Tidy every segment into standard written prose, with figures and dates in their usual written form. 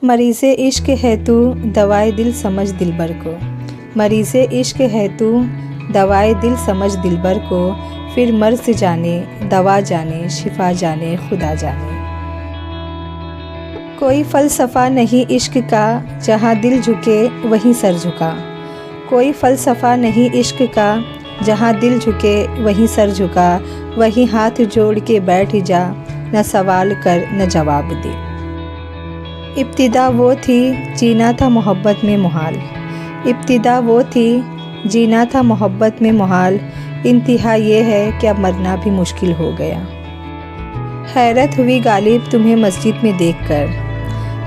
मरीज़े इश्क है तू दवाए दिल समझ दिलबर को। मरीज़े इश्क है तू दवाए दिल समझ दिलबर को। फिर मर्ज़ जाने दवा जाने शिफा जाने खुदा जाने। कोई फ़लसफ़ा नहीं इश्क का, जहाँ दिल झुके वहीं सर झुका। कोई फ़लसफ़ा नहीं इश्क का, जहाँ दिल झुके वहीं सर झुका। वहीं हाथ जोड़ के बैठ जा, न सवाल कर न जवाब दे। इब्तिदा वो थी जीना था मोहब्बत में मुहाल। इब्तिदा वो थी जीना था मोहब्बत में मुहाल। इंतहा ये है कि अब मरना भी मुश्किल हो गया। हैरत हुई गालिब तुम्हें मस्जिद में देखकर।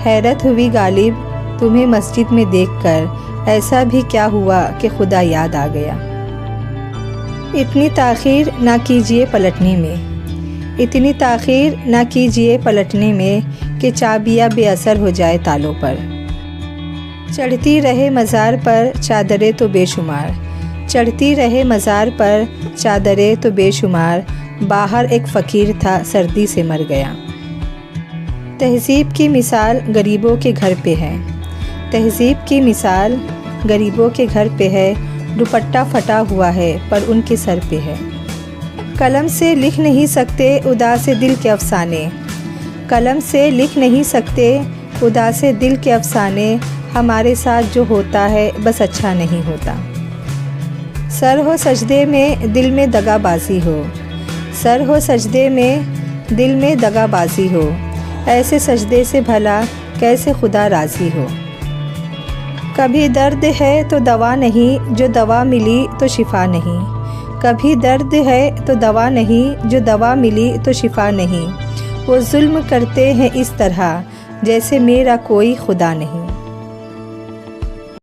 हैरत हुई गालिब तुम्हें मस्जिद में देखकर। ऐसा भी क्या हुआ कि खुदा याद आ गया। इतनी ताख़ीर ना कीजिए पलटने में। इतनी ताख़ीर ना कीजिए पलटने में कि चाबियाँ बेअसर हो जाए तालों पर। चढ़ती रहे मज़ार पर चादरें तो बेशुमार। चढ़ती रहे मज़ार पर चादरें तो बेशुमार। बाहर एक फ़कीर था सर्दी से मर गया। तहज़ीब की मिसाल गरीबों के घर पे है। तहज़ीब की मिसाल गरीबों के घर पे है। दुपट्टा फटा हुआ है पर उनके सर पे है। कलम से लिख नहीं सकते उदास दिल के अफ़साने। कलम से लिख नहीं सकते उदास दिल के अफ़साने। हमारे साथ जो होता है बस अच्छा नहीं होता। सर हो सजदे में दिल में दगाबाजी हो। सर हो सजदे में दिल में दगाबाजी हो। ऐसे सजदे से भला कैसे खुदा राज़ी हो। कभी दर्द है तो दवा नहीं, जो दवा मिली तो शिफा नहीं। कभी दर्द है तो दवा नहीं, जो दवा मिली तो शिफा नहीं। वो जुल्म करते हैं इस तरह जैसे मेरा कोई खुदा नहीं।